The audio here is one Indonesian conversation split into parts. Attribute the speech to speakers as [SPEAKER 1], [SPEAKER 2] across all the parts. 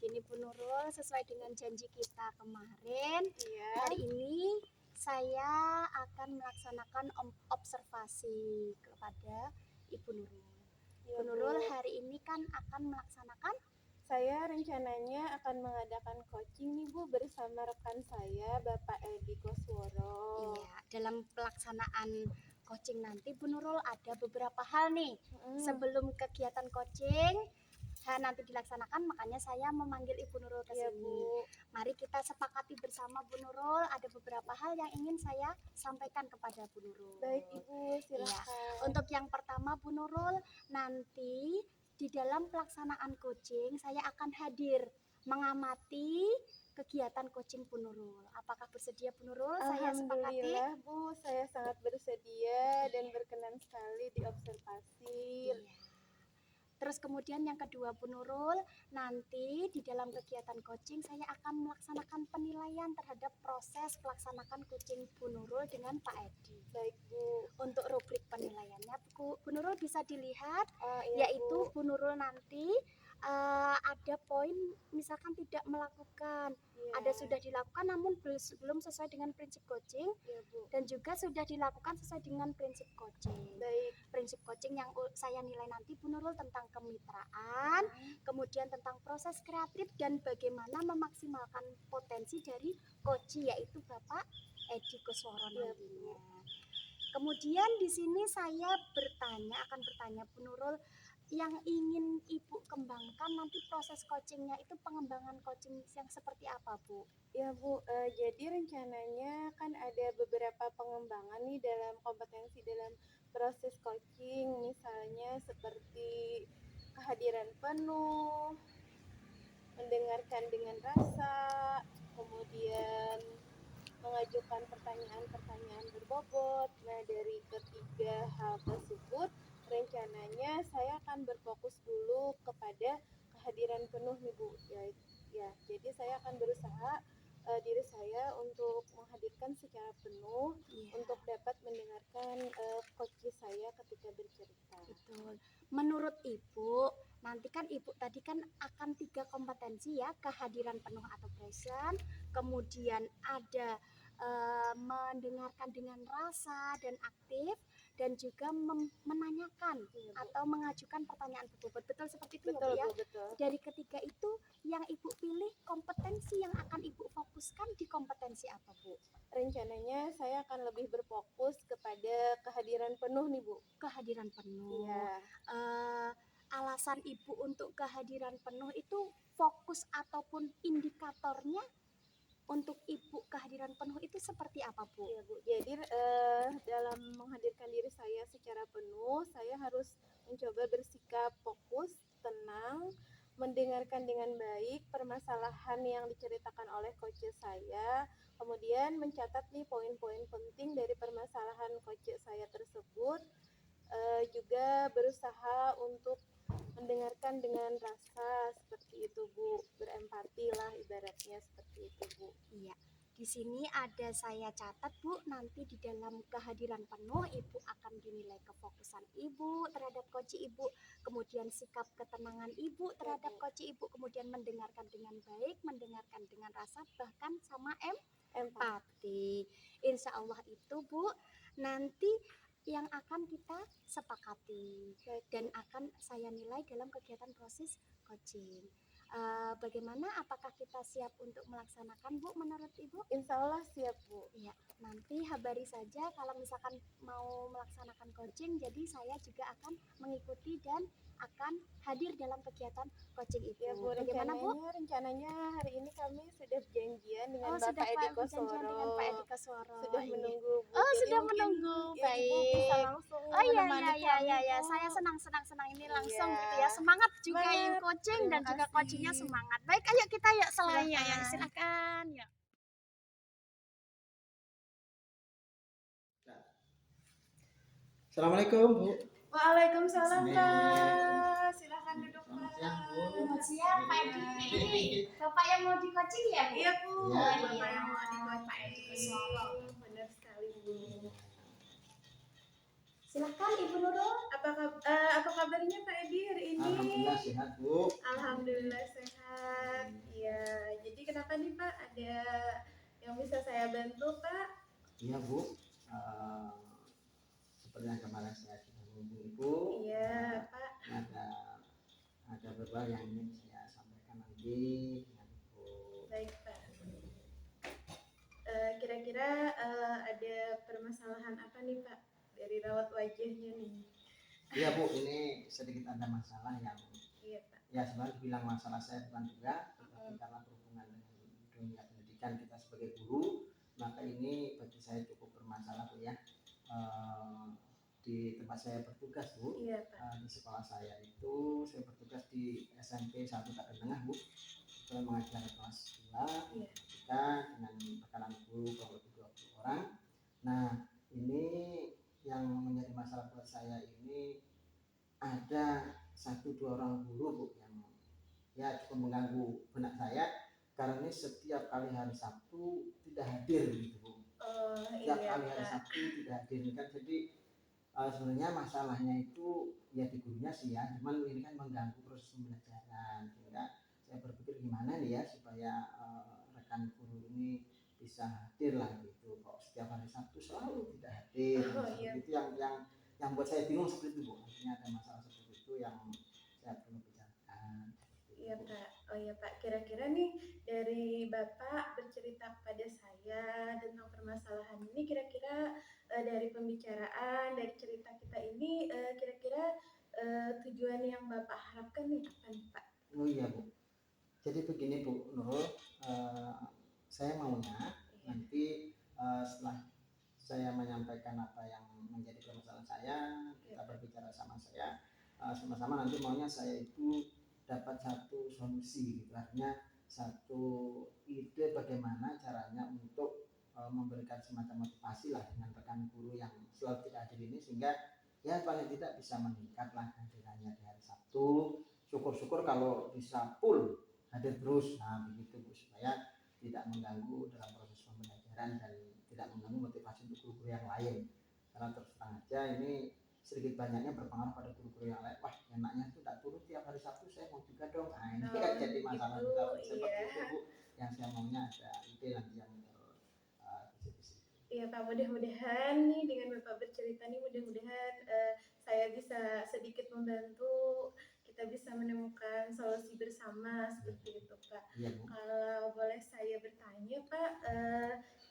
[SPEAKER 1] begini Bu Nurul, sesuai dengan janji kita kemarin,
[SPEAKER 2] Iya.
[SPEAKER 1] hari ini saya akan melaksanakan observasi kepada Ibu Nurul.
[SPEAKER 2] Ya,
[SPEAKER 1] Bu Nurul
[SPEAKER 2] Bu.
[SPEAKER 1] hari ini kan akan melaksanakan,
[SPEAKER 2] Saya rencananya akan mengadakan coaching nih Bu bersama rekan saya Bapak Edi Kosworo.
[SPEAKER 1] iya, dalam pelaksanaan coaching nanti Bu Nurul ada beberapa hal nih. Sebelum kegiatan coaching nanti dilaksanakan, makanya saya memanggil Ibu Nurul ke
[SPEAKER 2] Iya,
[SPEAKER 1] sini.
[SPEAKER 2] Bu.
[SPEAKER 1] Mari kita sepakati bersama Bu Nurul, ada beberapa hal yang ingin saya sampaikan kepada Bu Nurul.
[SPEAKER 2] Baik Ibu, silakan.
[SPEAKER 1] Iya. Untuk yang pertama Bu Nurul, nanti di dalam pelaksanaan coaching saya akan hadir mengamati kegiatan coaching Bu Nurul. Apakah bersedia Bu Nurul? Saya sepakati.
[SPEAKER 2] Alhamdulillah Bu, saya sangat bersedia dan berkenan sekali diobservasi.
[SPEAKER 1] Iya. Terus kemudian yang kedua Bu Nurul, nanti di dalam kegiatan coaching saya akan melaksanakan penilaian terhadap proses pelaksanaan coaching Bu Nurul dengan Pak Edi.
[SPEAKER 2] Baik Bu.
[SPEAKER 1] Untuk rubrik penilaiannya Bu Nurul bisa dilihat,
[SPEAKER 2] Iya,
[SPEAKER 1] yaitu
[SPEAKER 2] Bu.
[SPEAKER 1] Bu Nurul nanti ada poin misalkan tidak melakukan,
[SPEAKER 2] Iya.
[SPEAKER 1] ada sudah dilakukan namun belum sesuai dengan prinsip coaching,
[SPEAKER 2] Iya, Bu.
[SPEAKER 1] dan juga sudah dilakukan sesuai dengan prinsip coaching.
[SPEAKER 2] Baik.
[SPEAKER 1] Prinsip coaching yang saya nilai nanti Bu Nurul tentang kemitraan, kemudian tentang proses kreatif dan bagaimana memaksimalkan potensi dari coach yaitu Bapak Edi Kosworo nantinya. Kemudian di sini saya akan bertanya Bu Nurul, yang ingin Ibu kembangkan nanti proses coachingnya itu pengembangan coaching yang seperti apa Bu?
[SPEAKER 2] Ya Bu, jadi rencananya kan ada beberapa pengembangan nih dalam kompetensi dalam proses coaching, misalnya seperti kehadiran penuh, mendengarkan dengan rasa, kemudian mengajukan pertanyaan-pertanyaan berbobot. Nah, dari ketiga hal tersebut, rencananya saya akan berfokus dulu kepada kehadiran penuh nih Bu. Ya, jadi saya akan berusaha diri saya untuk menghadirkan secara penuh, untuk dapat mendengarkan coach saya ketika bercerita.
[SPEAKER 1] Betul. Menurut Ibu, nanti kan Ibu tadi kan akan 3 kompetensi ya, kehadiran penuh atau present, kemudian ada mendengarkan dengan rasa dan aktif, dan juga menanyakan atau mengajukan pertanyaan berbobot. Betul seperti itu
[SPEAKER 2] Betul,
[SPEAKER 1] ya Bu ya?
[SPEAKER 2] betul.
[SPEAKER 1] Dari ketiga itu yang Ibu pilih kompetensi yang akan Ibu fokuskan di kompetensi apa Bu?
[SPEAKER 2] Rencananya saya akan lebih berfokus kepada kehadiran penuh nih Bu.
[SPEAKER 1] Kehadiran penuh.
[SPEAKER 2] Iya.
[SPEAKER 1] Alasan Ibu untuk kehadiran penuh itu fokus ataupun indikatornya untuk Ibu kehadiran penuh itu seperti apa Bu?
[SPEAKER 2] Ya Bu, jadi dalam menghadirkan diri saya secara penuh, saya harus mencoba bersikap fokus, tenang, mendengarkan dengan baik permasalahan yang diceritakan oleh coach saya, kemudian mencatat nih poin-poin penting dari permasalahan coach saya tersebut, juga berusaha untuk mendengarkan dengan rasa seperti itu Bu, berempati lah ibaratnya seperti itu Bu.
[SPEAKER 1] Iya. Di sini ada saya catat Bu, nanti di dalam kehadiran penuh Ibu akan dinilai kefokusan Ibu terhadap coach Ibu, kemudian sikap ketenangan Ibu terhadap coach Ibu, kemudian mendengarkan dengan baik, mendengarkan dengan rasa, bahkan sama empati. Insya Allah itu Bu, nanti yang akan kita sepakati dan akan saya nilai dalam kegiatan proses coaching. Bagaimana, apakah kita siap untuk melaksanakan Bu menurut Ibu?
[SPEAKER 2] Insya Allah siap Bu.
[SPEAKER 1] Iya, nanti habari saja kalau misalkan mau melaksanakan coaching, jadi saya juga akan mengikuti dan akan hadir dalam kegiatan coaching itu.
[SPEAKER 2] Ya Bu,
[SPEAKER 1] Bagaimana Bu?
[SPEAKER 2] rencananya hari ini kami sudah janjian dengan
[SPEAKER 1] sudah
[SPEAKER 2] Bapak Edi Kosworo.
[SPEAKER 1] dengan Pak Edi Kosworo.
[SPEAKER 2] Sudah menunggu Bu.
[SPEAKER 1] Oh,
[SPEAKER 2] Jadi
[SPEAKER 1] sudah
[SPEAKER 2] mungkin
[SPEAKER 1] menunggu.
[SPEAKER 2] ya,
[SPEAKER 1] Baik.
[SPEAKER 2] Ibu bisa langsung
[SPEAKER 1] Oh iya
[SPEAKER 2] menemani
[SPEAKER 1] iya
[SPEAKER 2] kami,
[SPEAKER 1] iya
[SPEAKER 2] Bu.
[SPEAKER 1] saya senang ini langsung
[SPEAKER 2] Iya.
[SPEAKER 1] gitu ya. Semangat juga
[SPEAKER 2] Semangat.
[SPEAKER 1] yang coaching
[SPEAKER 2] Terima
[SPEAKER 1] dan juga
[SPEAKER 2] kasih.
[SPEAKER 1] coachingnya semangat. Baik, ayo kita yuk selain ya,
[SPEAKER 2] Silakan.
[SPEAKER 1] silakan ya.
[SPEAKER 3] Assalamualaikum Bu.
[SPEAKER 2] Waalaikumsalam Kak. Silakan duduk Kak.
[SPEAKER 1] Selamat siang Pak Edi. Ini Bapak yang mau di coaching ya Bu?
[SPEAKER 2] Iya Bu.
[SPEAKER 3] Ya.
[SPEAKER 2] Bapak yang mau di
[SPEAKER 1] Pak Edi Kosworo.
[SPEAKER 2] Benar sekali Bu.
[SPEAKER 1] Silakan Ibu Nurul.
[SPEAKER 2] Apa kabarnya Pak Edi hari ini?
[SPEAKER 3] Alhamdulillah sehat Bu.
[SPEAKER 2] Alhamdulillah sehat. apa nih Pak? Ada yang bisa saya bantu Pak?
[SPEAKER 3] Iya Bu, seperti yang kemarin saya sudah menghubungi Ibu,
[SPEAKER 2] Iya Pak.
[SPEAKER 3] ada beberapa yang ingin saya sampaikan nanti dengan Ibu.
[SPEAKER 2] Baik Pak. Kira-kira ada permasalahan apa nih Pak dari rawat wajahnya nih?
[SPEAKER 3] Iya Bu, ini sedikit ada masalah yang
[SPEAKER 2] Iya Pak.
[SPEAKER 3] ya sebenarnya dibilang masalah saya bukan juga, tetapi karena berhubungan dengan dunia pendidikan kita sebagai guru, maka ini bagi saya cukup bermasalah Bu ya. Di tempat saya bertugas Bu,
[SPEAKER 2] Iya Pak.
[SPEAKER 3] di sekolah saya itu saya bertugas di SMP 1 Menengah Bu, saya mengajar kelas 2
[SPEAKER 2] Iya.
[SPEAKER 3] kita dengan tekanan guru kurang lebih 20 orang. Nah ini yang menjadi masalah buat saya ini ada 1-2 orang guru Bu yang ya cukup mengganggu benak saya karena ini setiap kali hari Sabtu tidak hadir gitu Bu.
[SPEAKER 2] Oh
[SPEAKER 3] Setiap
[SPEAKER 2] iya
[SPEAKER 3] kali hari
[SPEAKER 2] Pak.
[SPEAKER 3] Sabtu tidak hadir kan, jadi sebenarnya masalahnya itu ya di gurunya sih ya, cuman ini kan mengganggu proses pembelajaran, sehingga saya berpikir gimana nih ya supaya rekan guru ini bisa hadir lah gitu. Kok setiap hari Sabtu selalu tidak hadir,
[SPEAKER 2] Oh,
[SPEAKER 3] seperti
[SPEAKER 2] iya.
[SPEAKER 3] itu yang buat saya bingung seperti itu Bu. Artinya ada masalah seperti itu yang saya perlu bicarakan.
[SPEAKER 2] Iya Pak. Oh iya Pak, kira-kira nih dari Bapak bercerita kepada saya tentang permasalahan ini, kira-kira dari pembicaraan, dari cerita kita ini, kira-kira tujuan yang Bapak harapkan nih apa nih Pak?
[SPEAKER 3] Oh iya Bu, jadi begini Bu Nurul, saya maunya
[SPEAKER 2] Iya.
[SPEAKER 3] nanti setelah saya menyampaikan apa yang menjadi permasalahan saya, kita berbicara sama saya, sama-sama nanti maunya saya itu dapat satu solusi gitu, artinya satu ide bagaimana caranya untuk memberikan semacam motivasi lah dengan rekan guru yang selalu tidak hadir ini, sehingga ya paling tidak bisa meningkat lah hadirannya di hari Sabtu. Syukur-syukur kalau bisa full hadir terus, nah begitu Bu, supaya tidak mengganggu dalam proses pembelajaran dan tidak mengganggu motivasi untuk guru-guru yang lain. Karena terus terang aja ini sedikit banyaknya berpengaruh pada guru-guru yang lain. Wah enaknya tuh tak turun tiap hari Sabtu, saya mau juga dong. Nah ini kan jadi masalah
[SPEAKER 2] gitu,
[SPEAKER 3] juga
[SPEAKER 2] iya.
[SPEAKER 3] seperti itu Bu. Yang saya maunya ada ide nanti yang terkisi-kisi.
[SPEAKER 2] Iya Pak, mudah-mudahan nih dengan Bapak bercerita nih, mudah-mudahan saya bisa sedikit membantu, kita bisa menemukan solusi bersama seperti itu Pak.
[SPEAKER 3] Iya Bu.
[SPEAKER 2] Kalau boleh saya bertanya Pak,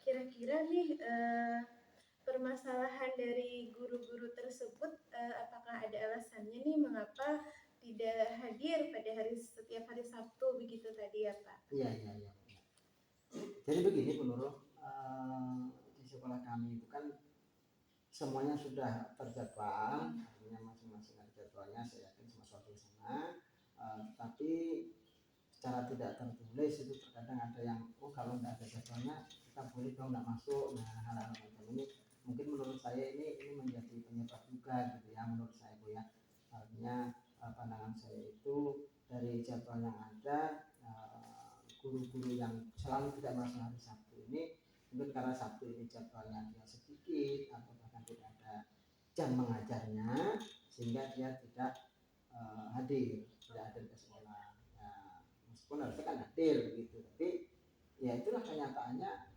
[SPEAKER 2] kira-kira nih permasalahan dari guru-guru tersebut, apakah ada alasannya nih mengapa tidak hadir pada setiap hari Sabtu begitu tadi ya Pak?
[SPEAKER 3] Iya. Jadi begini Bu Nurul, di sekolah kami itu kan semuanya sudah terjadwal, artinya masing-masing ada jadwalnya, saya yakin semua suatu sama. Tapi secara tidak tertulis itu terkadang ada yang kalau nggak ada jadwalnya kita boleh dong nggak masuk. Nah hal-hal macam ini mungkin menurut saya ini menjadi penyebab juga gitu ya, menurut saya Bu ya. Artinya pandangan saya itu dari jadwal yang ada, guru-guru yang selalu tidak masuk hari Sabtu ini mungkin karena Sabtu ini jadwalnya dia sedikit atau bahkan tidak ada jam mengajarnya, sehingga dia tidak hadir ke sekolah. Ya, meskipun harusnya kan hadir begitu, tapi ya itulah kenyataannya,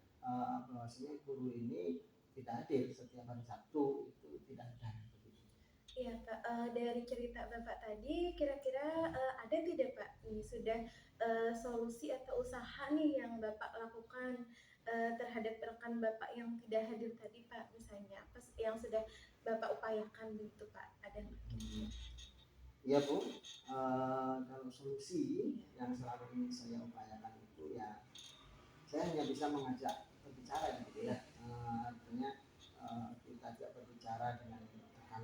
[SPEAKER 3] bahwasanya guru ini tidak hadir setiap hari Sabtu, itu tidak ada begitu.
[SPEAKER 2] Iya Pak, dari cerita Bapak tadi kira-kira ada tidak Pak nih sudah solusi atau usaha nih yang Bapak lakukan terhadap rekan Bapak yang tidak hadir tadi Pak, misalnya apa yang sudah Bapak upayakan gitu Pak, ada nggak?
[SPEAKER 3] Iya Bu, kalau solusi yang selalu ingin saya upayakan itu ya saya hanya bisa mengajak berbicara gitu ya. Artinya kita ajak berbicara dengan rekan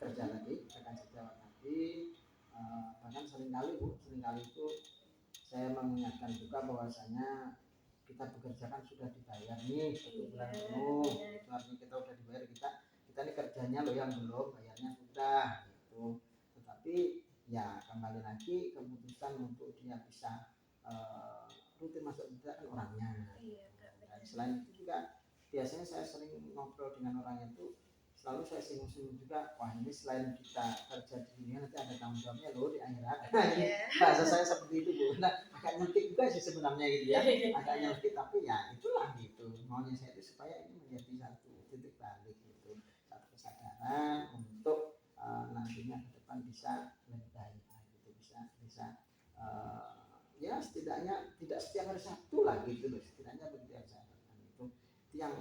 [SPEAKER 3] kerja tadi, rekan sejawat tadi, bahkan seringkali itu saya mengingatkan juga bahwasanya kita bekerja kan sudah dibayar nih 1 bulan penuh, itu artinya kita udah dibayar, kita ini kerjanya loh yang belum, bayarnya sudah gitu. Tetapi ya kembali lagi keputusan untuk dia bisa rutin masuk kerja kan orangnya. Dan selain itu juga biasanya saya sering ngobrol dengan orangnya itu selalu saya singgung-singgung juga, wah ini selain kita kerja di dunia nanti ada tanggung jawabnya loh di akhirat. Bahasa saya seperti itu Bu. Nah agak nyelkit juga sih sebenarnya gitu ya, agak nyelkit, tapi ya itulah gitu maunya saya itu supaya ini menjadi satu titik balik gitu, satu kesadaran untuk nantinya ke depan bisa lebih baik gitu, bisa ya setidaknya tidak setiap hari Sabtu lah gitu loh, setidaknya begitu yang saya lakukan itu yang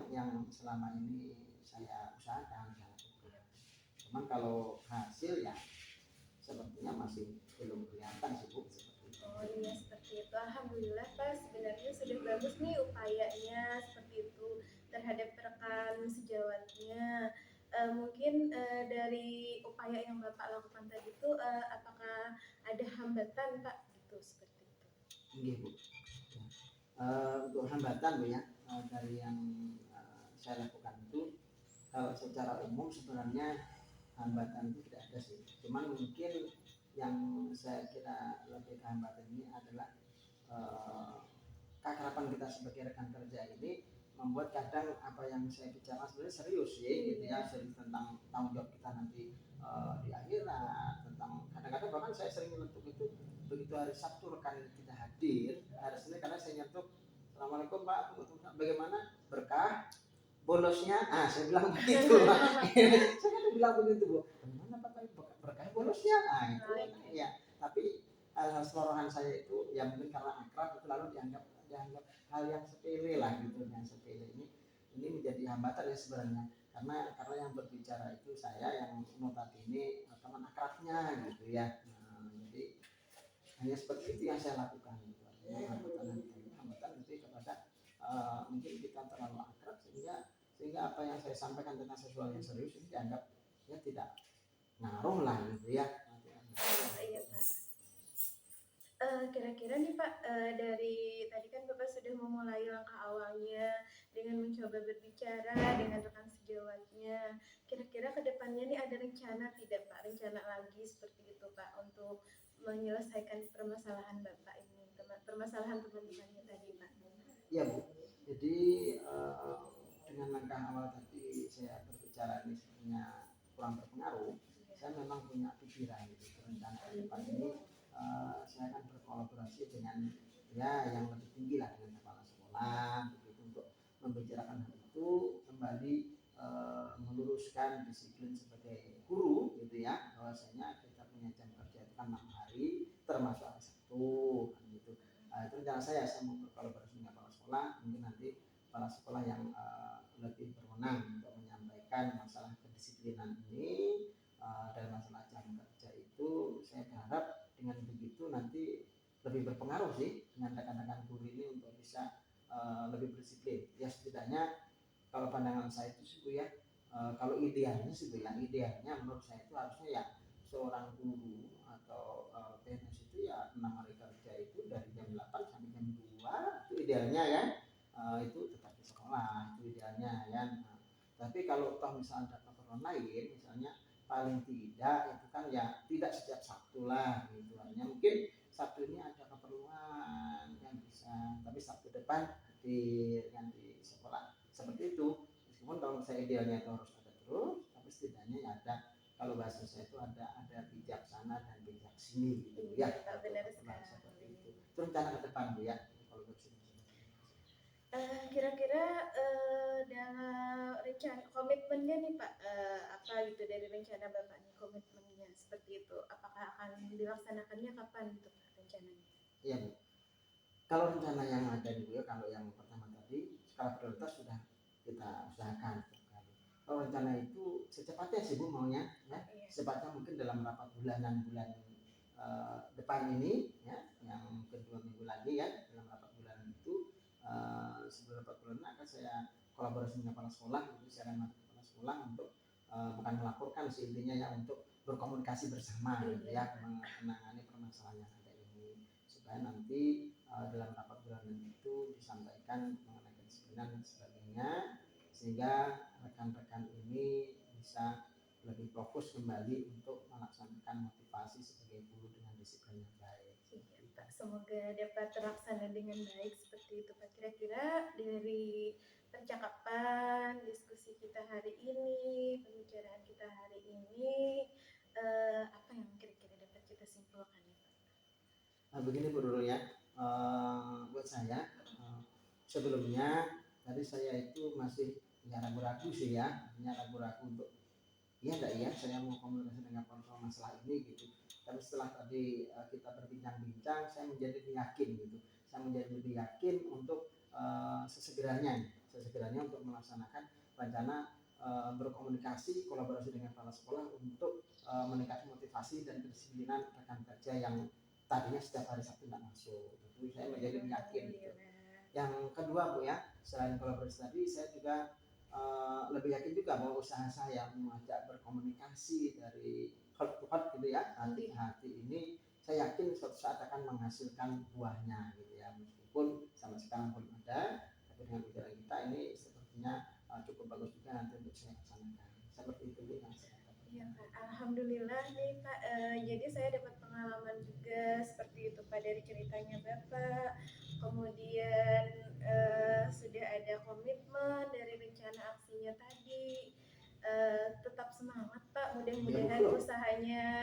[SPEAKER 3] selama ini saya usahakan saya lakukan. Cuman kalau hasil ya sepertinya masih belum kelihatan sih Bu, seperti itu.
[SPEAKER 2] Oh iya seperti itu. Alhamdulillah Pak, sebenarnya sudah bagus nih upayanya seperti itu terhadap rekan sejawatnya. Mungkin dari upaya yang Bapak lakukan tadi itu apakah ada hambatan Pak gitu seperti itu?
[SPEAKER 3] Iya Bu. Ya. Untuk hambatan Bu ya, dari yang saya lakukan itu kalau secara umum sebenarnya hambatan itu tidak ada sih, cuman mungkin yang saya kira lebih hambatan ini adalah keakraban kita sebagai rekan kerja ini membuat kadang apa yang saya bicara sebenarnya serius sih gitu ya, serius tentang tanggung jawab kita nanti di akhirat, tentang kadang-kadang bahkan saya sering nyetuk itu begitu hari Sabtu rekan kita hadir hari Senin, karena saya nyetuk Assalamualaikum Pak, bagaimana berkah bolosnya, saya bilang begitu. Saya kan bilang begitu Bu, bagaimana Pak berkah bolosnya, itu ya. Tapi selorohan saya itu ya mungkin karena akrab itu lalu dianggap hal yang sepele lah gitu, yang sepele ini menjadi hambatan ya sebenarnya, karena yang berbicara itu saya yang notabene teman akrabnya gitu ya. Jadi hanya seperti itu yang saya lakukan gitu. Hambatan itu kepada mungkin kita terlalu akrab sehingga apa yang saya sampaikan tentang sesuatu yang serius ini dianggap ya tidak ngaruh lah gitu ya.
[SPEAKER 2] Iya Pak. Kira-kira nih Pak, dari tadi kan Bapak sudah memulai langkah awalnya dengan mencoba berbicara dengan rekan sejawatnya. Kira-kira ke depannya nih ada rencana tidak Pak? Rencana lagi seperti itu Pak untuk menyelesaikan permasalahan Bapak ini, permasalahan teman-temannya tadi Pak.
[SPEAKER 3] Iya Bu. Jadi dengan langkah awal tadi saya berbicara ini sebenarnya kurang berpengaruh. Saya memang punya pikiran gitu, rencana ke depan ini saya akan berkolaborasi dengan ya yang lebih tinggi lah, dengan kepala sekolah begitu, untuk membicarakan hal itu kembali, meluruskan disiplin sebagai guru gitu ya, bahwasanya kita punya jam kerja itu kan 6 hari termasuk hari Sabtu kan gitu. Itu rencana saya mau berkolaborasi dengan kepala sekolah, mungkin nanti kepala sekolah yang lebih berwenang untuk menyampaikan masalah kedisiplinan ini, dan masalah jam kerja itu saya berharap dengan begitu nanti lebih berpengaruh sih dengan rekan-rekan guru ini untuk bisa lebih berdisiplin. Ya setidaknya kalau pandangan saya itu sih Bu ya, kalau idealnya sih Bu ya, idealnya menurut saya itu harusnya ya seorang guru atau PNS itu ya 6 hari kerja itu dari jam 8 sampai jam 2 itu idealnya kan, itu tetap di sekolah itu idealnya kan. Tapi kalau toh misalnya ada keperluan lain, misalnya paling tidak itu kan ya tidak setiap Sabtu lah gitu, hanya mungkin Sabtu ini ada keperluan yang bisa, tapi Sabtu depan kan di sekolah seperti itu. Meskipun kalau saya idealnya itu harus ada terus, tapi setidaknya ya ada, kalau bahasa saya itu ada bijaksana dan bijaksini gitu ya.
[SPEAKER 2] Benar sekali.
[SPEAKER 3] Seperti itu. Itu rencana ke depan Bu ya. Kalau
[SPEAKER 2] Kira-kira dalam rencana komitmennya nih Pak, apa gitu dari rencana Bapak nih komitmennya seperti itu? Apakah akan dilaksanakannya kapan gitu Pak rencananya?
[SPEAKER 3] Iya Bu. Kalau rencana yang ada nih Bu ya, kalau yang pertama tadi skala prioritas sudah kita usahakan. Kalau rencana itu secepatnya sih Bu maunya ya, secepatnya mungkin dalam rapat bulanan bulan depan ini ya, yang mungkin 2 minggu lagi ya, dalam rapat bulanan itu sebelum rapat bulanan akan saya kolaborasi dengan kepala sekolah, itu saya akan masuk kepala sekolah untuk bukan melaporkan sih intinya ya, untuk berkomunikasi bersama gitu ya, menangani permasalahan yang ada ini, supaya nanti dalam rapat bulanan itu disampaikan mengenai kedisiplinan dan sebagainya, sehingga rekan-rekan ini bisa lebih fokus kembali untuk melaksanakan motivasi sebagai guru dengan disiplin yang baik.
[SPEAKER 2] Iya, Pak. Semoga dapat terlaksana dengan baik seperti itu Pak. Kira-kira dari percakapan diskusi kita hari ini, pembicaraan kita hari ini, apa yang kira-kira dapat kita simpulkan ya Pak?
[SPEAKER 3] Begini Bu Nurul ya, buat saya sebelumnya tadi saya itu masih ya ragu-ragu sih ya, hanya ragu-ragu untuk iya enggak ya saya mau komunikasi dengan konsul masalah ini gitu. Tapi setelah tadi kita berbincang-bincang, saya menjadi lebih yakin gitu. Saya menjadi lebih yakin untuk sesegera untuk melaksanakan rencana berkomunikasi kolaborasi dengan kepala sekolah untuk meningkatkan motivasi dan kedisiplinan rekan kerja yang tadinya setiap hari Sabtu tidak masuk. Itu saya menjadi lebih yakin gitu. Yang kedua Bu ya, selain kolaborasi tadi saya juga lebih yakin juga bahwa usaha saya mengajak berkomunikasi dari heart to heart gitu ya, hati ke hati ini saya yakin suatu saat akan menghasilkan buahnya gitu ya, meskipun sampai sekarang belum ada, tapi dengan pikiran kita ini sepertinya cukup bagus juga nanti untuk saya laksanakan seperti itu Bu yang saya katakan.
[SPEAKER 2] Iya Pak, alhamdulillah nih Pak, jadi saya dapat pengalaman juga seperti itu Pak dari ceritanya Bapak. Kemudian sudah ada komitmen dari rencana aksinya tadi. Tetap semangat Pak, mudah-mudahan
[SPEAKER 3] betul.
[SPEAKER 2] usahanya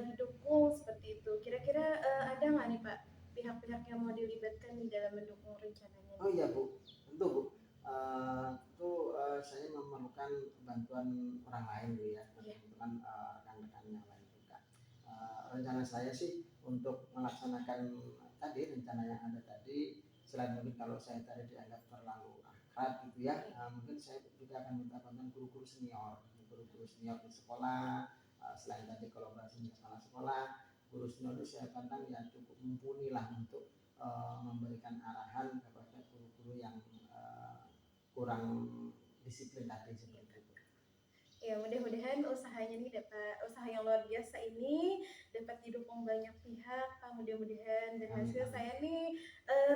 [SPEAKER 2] didukung seperti itu. Kira-kira ada nggak nih Pak pihak-pihak yang mau dilibatkan di dalam mendukung rencananya?
[SPEAKER 3] Oh iya Bu, tentu Bu. Itu saya memerlukan bantuan orang lain Bu ya, kebetulan rekan-rekan yang lain juga. Rencana saya sih untuk melaksanakan tadi rencana yang ada tadi, selain mungkin kalau saya tadi dianggap terlalu akrab gitu ya, mungkin saya juga akan minta bantuan guru-guru senior di sekolah. Selain tadi kolaborasi dengan kepala sekolah, guru senior itu saya pandang ya cukup mumpuni lah untuk memberikan arahan kepada guru-guru yang kurang disiplin tadi seperti itu.
[SPEAKER 2] Ya mudah-mudahan usahanya nih dapat usaha yang luar biasa ini dapat didukung banyak pihak Pak, mudah-mudahan dan hasil saya nih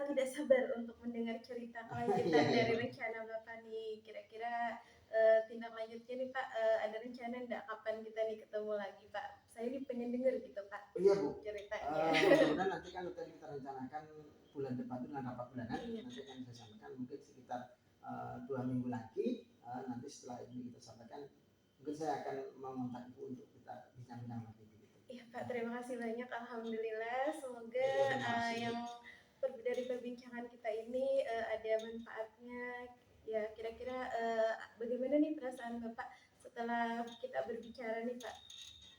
[SPEAKER 2] tidak sabar untuk mendengar cerita kelanjutan dari rencana Bapak nih. Kira-kira tindak lanjutnya nih Pak, ada rencana enggak kapan kita nih ketemu lagi Pak? Saya nih pengen denger gitu Pak.
[SPEAKER 3] Iya Bu,
[SPEAKER 2] ceritanya.
[SPEAKER 3] mudah-mudahan nanti kan tadi kita rencanakan bulan depan itu dengan rapat bulanan, nanti akan saya sampaikan mungkin sekitar 2 minggu lagi. Nanti setelah ini kita sampaikan, mungkin saya akan mengontak Ibu untuk kita bincang-bincang lagi begitu.
[SPEAKER 2] Iya Pak, terima kasih banyak. Alhamdulillah, semoga yang dari perbincangan kita ini ada manfaatnya. Ya kira-kira bagaimana nih perasaan Bapak setelah kita berbicara nih Pak?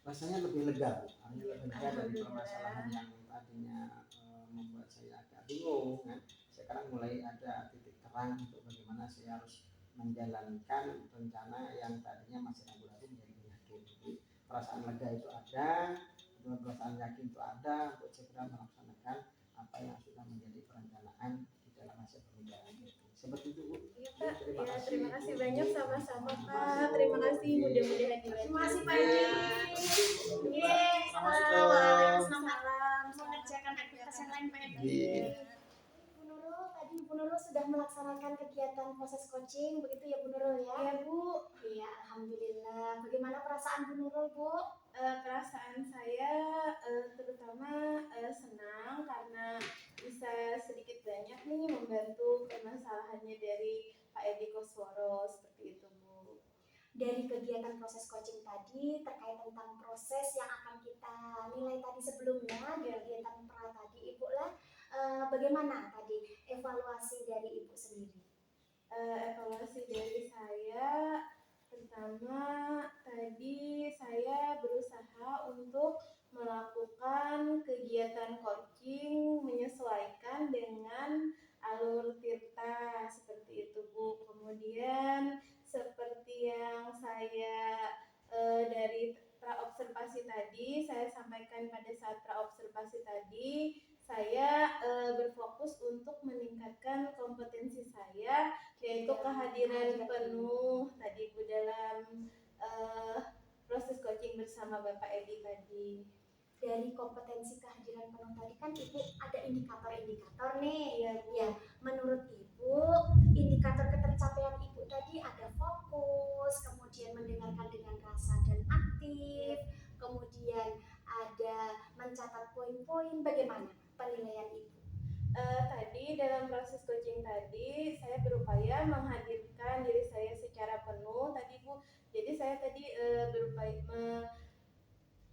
[SPEAKER 3] Rasanya lebih lega Bu, lebih lega dari permasalahan yang tadinya membuat saya agak bingung kan. Sekarang mulai ada titik terang untuk bagaimana saya harus menjalankan rencana yang tadinya masih ragu-ragu menjadi yakin. Jadi perasaan lega itu ada, perasaan yakin itu ada untuk segera melaksanakan apa yang sudah menjadi perencanaan di dalam masa pernikahan itu. Seperti itu Bu.
[SPEAKER 2] Iya Pak, terima kasih banyak sama-sama Pak. Terima kasih, mudah-mudahan
[SPEAKER 1] Terima kasih Pak Edi. Salam mengerjakan aktivitas yang lain Pak Edi. Bu Nurul, tadi Bu Nurul sudah melaksanakan kegiatan proses coaching, begitu ya Bu Nurul ya?
[SPEAKER 2] Iya Bu.
[SPEAKER 1] Iya, alhamdulillah. Bagaimana perasaan Bu Nurul Bu?
[SPEAKER 2] Perasaan saya terutama senang karena bisa sedikit banyak nih membantu permasalahannya dari Pak Edi Kosworo seperti itu Bu.
[SPEAKER 1] Dari kegiatan proses coaching tadi terkait tentang proses yang akan kita nilai tadi sebelumnya di kegiatan pra tadi Ibu lah, bagaimana tadi evaluasi dari Ibu sendiri?
[SPEAKER 2] Evaluasi dari saya pertama tadi saya berusaha untuk melakukan kegiatan coaching menyesuaikan dengan alur Tirta seperti itu Bu. Kemudian seperti yang saya dari praobservasi tadi saya sampaikan pada saat praobservasi tadi, saya berfokus untuk meningkatkan kompetensi saya yaitu kehadiran penuh tadi Bu dalam proses coaching bersama Bapak Edi tadi.
[SPEAKER 1] Dari kompetensi kehadiran penuh tadi kan Ibu ada indikator-indikator nih. Ya, menurut Ibu indikator ketercapaian Ibu tadi ada fokus, kemudian mendengarkan dengan rasa dan aktif, kemudian ada mencatat poin-poin. Bagaimana penilaian Ibu?
[SPEAKER 2] Tadi dalam proses coaching tadi saya berupaya menghadirkan diri saya secara penuh tadi Bu. Jadi saya tadi berupaya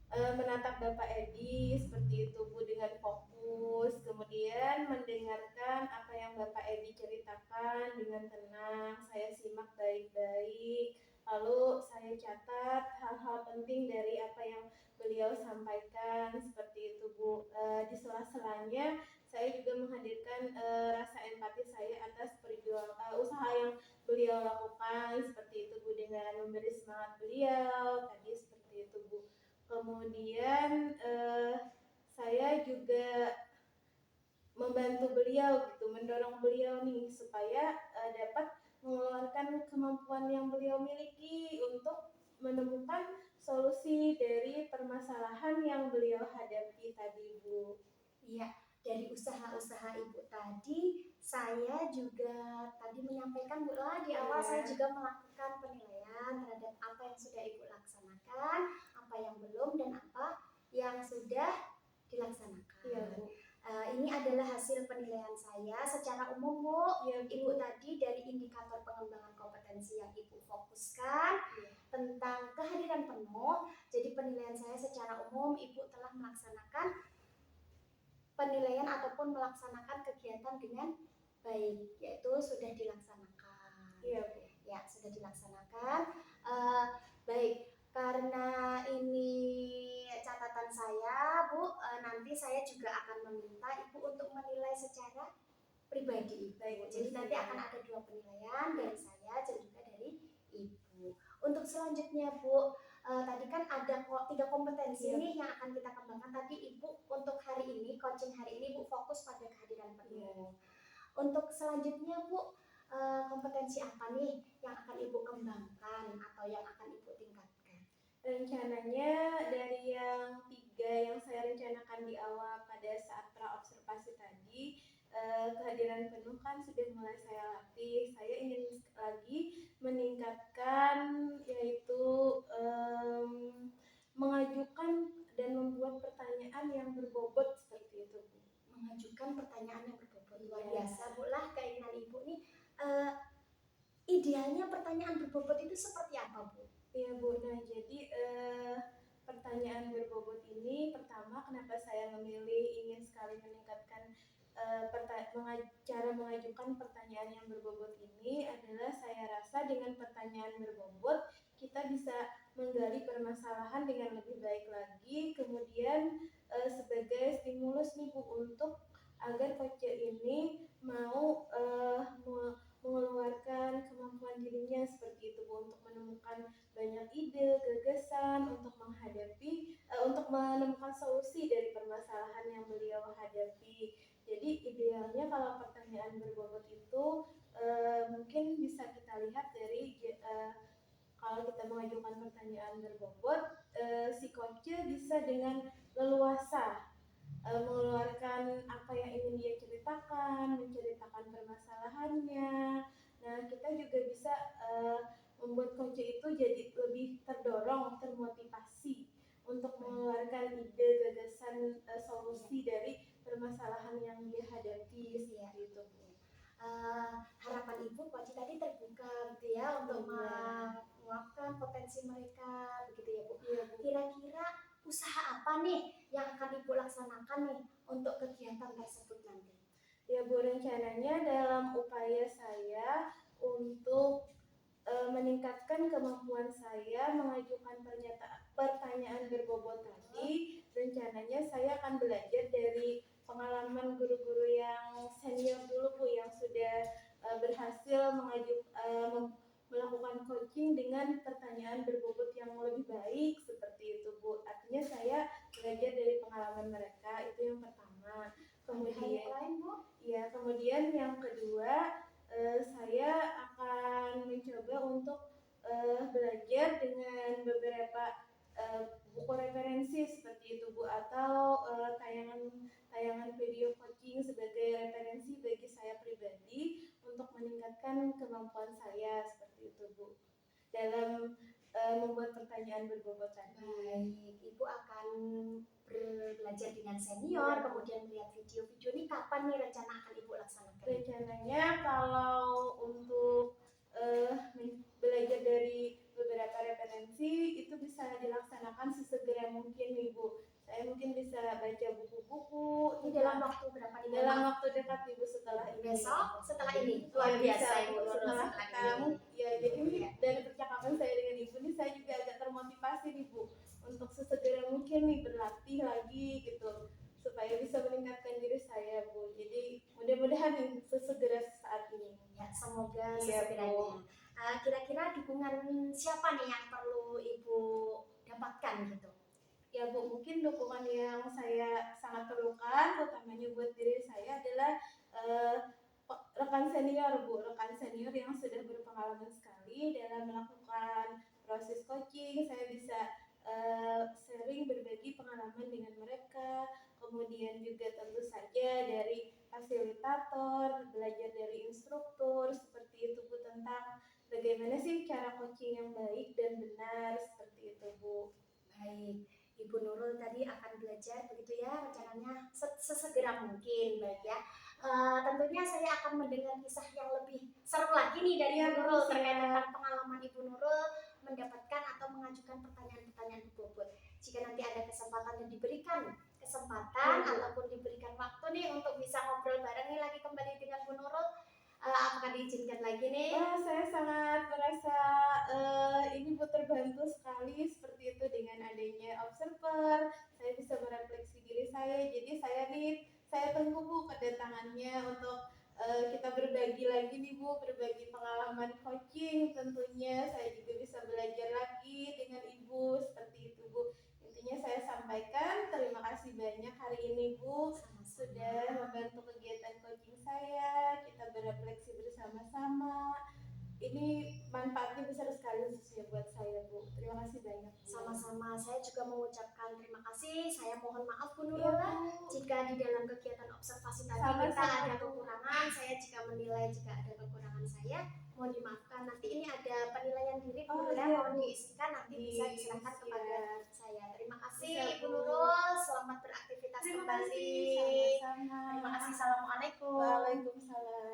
[SPEAKER 2] menatap Bapak Edi seperti itu Bu dengan fokus, kemudian mendengarkan apa yang Bapak Edi ceritakan dengan tenang, saya simak baik-baik, lalu saya catat hal-hal penting dari apa yang beliau sampaikan seperti itu Bu. Di sela-selanya saya juga menghadirkan rasa empati saya atas usaha yang beliau lakukan seperti itu Bu, dengan memberi semangat beliau tadi seperti itu Bu. Kemudian saya juga membantu beliau gitu, mendorong beliau nih supaya dapat mengeluarkan kemampuan yang beliau miliki untuk menemukan solusi dari permasalahan yang beliau hadapi tadi Bu.
[SPEAKER 1] Iya, dari usaha-usaha Ibu tadi, saya juga tadi menyampaikan Bu lah di awal, saya
[SPEAKER 2] Iya.
[SPEAKER 1] juga melakukan penilaian terhadap apa yang sudah Ibu laksanakan, apa yang belum, dan apa yang sudah dilaksanakan.
[SPEAKER 2] Iya Bu.
[SPEAKER 1] Ini adalah hasil penilaian saya secara umum Bu.
[SPEAKER 2] Iya Bu.
[SPEAKER 1] Ibu tadi dari indikator pengembangan kompetensi yang Ibu fokuskan
[SPEAKER 2] Iya.
[SPEAKER 1] tentang kehadiran penuh. Jadi penilaian saya secara umum Ibu telah melaksanakan penilaian ataupun melaksanakan kegiatan dengan baik, yaitu sudah dilaksanakan.
[SPEAKER 2] Iya Bu.
[SPEAKER 1] Ya, sudah dilaksanakan. Baik, karena ini catatan saya, Bu, nanti saya juga akan meminta Ibu untuk menilai secara pribadi.
[SPEAKER 2] Baik,
[SPEAKER 1] Jadi nanti
[SPEAKER 2] siap.
[SPEAKER 1] akan ada 2 penilaian dari saya dan juga dari Ibu. Untuk selanjutnya, Bu, tadi kan ada 3 kompetensi
[SPEAKER 2] Iya.
[SPEAKER 1] nih yang akan kita kembangkan. Tadi Ibu untuk hari ini, coaching hari ini Bu fokus pada kehadiran penuh. Untuk selanjutnya Bu, kompetensi apa nih yang akan Ibu kembangkan atau yang akan Ibu tingkatkan?
[SPEAKER 2] Rencananya dari yang 3 yang saya rencanakan di awal pada saat praobservasi tadi, kehadiran penuh kan sudah mulai saya latih. Saya ingin lagi meningkatkan yaitu mengajukan dan membuat pertanyaan yang berbobot seperti itu Bu.
[SPEAKER 1] Mengajukan pertanyaan yang berbobot. Luar
[SPEAKER 2] Iya.
[SPEAKER 1] biasa Bu lah keinginan Ibu nih. Idealnya pertanyaan berbobot itu seperti apa Bu?
[SPEAKER 2] Iya Bu, nah jadi pertanyaan berbobot ini pertama kenapa saya memilih ingin sekali meningkatkan cara mengajukan pertanyaan yang berbobot ini adalah saya rasa dengan pertanyaan berbobot kita bisa menggali permasalahan dengan lebih baik lagi, kemudian sebagai stimulus nih Bu untuk agar coach ini mau mengeluarkan kemampuan dirinya seperti itu Bu, untuk menemukan banyak ide, gagasan untuk untuk menemukan solusi dari permasalahan yang beliau hadapi. Jadi idealnya kalau pertanyaan berbobot itu mungkin bisa kita lihat dari kalau kita mengajukan pertanyaan berbobot, si coach bisa dengan leluasa mengeluarkan apa yang ingin dia ceritakan, menceritakan permasalahannya. Nah, kita juga bisa membuat coach itu jadi lebih terdorong, termotivasi untuk mengeluarkan ide, gagasan, solusi dari permasalahan yang dia hadapi seperti itu Bu.
[SPEAKER 1] Harapan Ibu coach tadi terbuka gitu ya untuk menguapkan potensi mereka begitu ya Bu.
[SPEAKER 2] Iya Bu.
[SPEAKER 1] Kira-kira usaha apa nih yang akan Ibu laksanakan nih untuk kegiatan tersebut nanti?
[SPEAKER 2] Ya Bu, rencananya dalam upaya saya untuk meningkatkan kemampuan saya mengajukan pertanyaan berbobot tadi, rencananya saya akan belajar dari pengalaman guru-guru yang senior dulu Bu, yang sudah berhasil melakukan coaching dengan pertanyaan berbobot yang lebih baik seperti itu Bu. Artinya saya belajar dari pengalaman mereka, itu yang pertama. Kemudian yang kedua, saya akan mencoba untuk belajar dengan beberapa buku referensi seperti itu Bu, atau tayangan video coaching sebagai referensi bagi saya pribadi untuk meningkatkan kemampuan saya seperti itu Bu, dalam membuat pertanyaan berbobot tadi.
[SPEAKER 1] Baik, Ibu akan belajar dengan senior, kemudian melihat video-video ini kapan nih rencana akan Ibu laksanakan?
[SPEAKER 2] Rencananya kalau untuk belajar dari beberapa referensi itu bisa dilaksanakan sesegera mungkin mungkin nih Bu. Saya mungkin bisa baca buku-buku
[SPEAKER 1] Ini dalam waktu berapa nih?
[SPEAKER 2] dalam waktu dekat Ibu setelah ini.
[SPEAKER 1] Besok setelah ini.
[SPEAKER 2] Luar
[SPEAKER 1] Luar
[SPEAKER 2] biasa
[SPEAKER 1] biasa Ibu
[SPEAKER 2] Bu,
[SPEAKER 1] Nurul
[SPEAKER 2] setelah
[SPEAKER 1] setelah
[SPEAKER 2] kita
[SPEAKER 1] ini.
[SPEAKER 2] ya jadi
[SPEAKER 1] Iya.
[SPEAKER 2] dari percakapan saya dengan Ibu nih saya juga agak termotivasi nih Bu untuk sesegera mungkin nih berlatih lagi gitu supaya bisa meningkatkan diri saya Bu. Jadi mudah-mudahan nih sesegera saat ini.
[SPEAKER 1] Ya, semoga
[SPEAKER 2] Iya,
[SPEAKER 1] sesekiranya.
[SPEAKER 2] Bu.
[SPEAKER 1] Kira-kira dukungan siapa nih yang perlu Ibu dapatkan gitu?
[SPEAKER 2] Ya Bu, mungkin dukungan yang saya sangat perlukan utamanya buat diri saya adalah eh, rekan senior Bu, rekan senior yang sudah berpengalaman sekali dalam melakukan proses coaching. Saya bisa sharing berbagi pengalaman dengan mereka, kemudian juga tentu saja dari fasilitator, belajar dari instruktur seperti itu Bu, tentang bagaimana sih cara coaching yang baik dan benar seperti itu Bu.
[SPEAKER 1] Baik, Ibu Nurul tadi akan belajar begitu ya rencananya sesegera mungkin, baik ya. Tentunya saya akan mendengar kisah yang lebih seru lagi nih dari
[SPEAKER 2] Iya,
[SPEAKER 1] Ibu Nurul
[SPEAKER 2] Bu,
[SPEAKER 1] terkait
[SPEAKER 2] siap.
[SPEAKER 1] tentang pengalaman Ibu Nurul mendapatkan atau mengajukan pertanyaan-pertanyaan di Bobot. Jika nanti ada kesempatan dan diberikan kesempatan ataupun diberikan waktu nih untuk bisa ngobrol bareng nih lagi kembali dengan Bu Nurul, apakah diizinkan lagi nih?
[SPEAKER 2] Wah, saya sangat merasa ini Bu terbantu sekali seperti itu dengan adanya observer. Saya bisa merefleksi diri saya. Jadi saya tunggu Bu kedatangannya untuk kita berbagi lagi nih Bu, berbagi pengalaman coaching tentunya. Saya juga bisa belajar lagi dengan Ibu seperti itu Bu. Intinya saya sampaikan terima kasih banyak hari ini Bu sudah membantu kegiatan coaching saya. Kita berefleksi bersama-sama. Ini manfaatnya besar sekali khususnya buat saya Bu. Terima kasih banyak Bu.
[SPEAKER 1] Sama-sama, saya juga mengucapkan terima kasih. Saya mohon maaf Bu
[SPEAKER 2] Iya,
[SPEAKER 1] Nurul
[SPEAKER 2] Bu.
[SPEAKER 1] jika di dalam kegiatan observasi tadi
[SPEAKER 2] Sama-sama,
[SPEAKER 1] kita ada
[SPEAKER 2] Bu.
[SPEAKER 1] kekurangan. Saya jika menilai jika ada kekurangan saya mohon dimaafkan. Nanti ini ada penilaian diri Bu Nurul,
[SPEAKER 2] iya,
[SPEAKER 1] mohon
[SPEAKER 2] Bu.
[SPEAKER 1] diisikan nanti bisa diserahkan
[SPEAKER 2] Siap.
[SPEAKER 1] kepada saya. Terima kasih
[SPEAKER 2] Bisa,
[SPEAKER 1] Ibu
[SPEAKER 2] Bu.
[SPEAKER 1] Nurul, selamat beraktivitas
[SPEAKER 2] Terima
[SPEAKER 1] kembali.
[SPEAKER 2] kasih, sama-sama.
[SPEAKER 1] Terima kasih. Assalamualaikum.
[SPEAKER 2] Waalaikumsalam.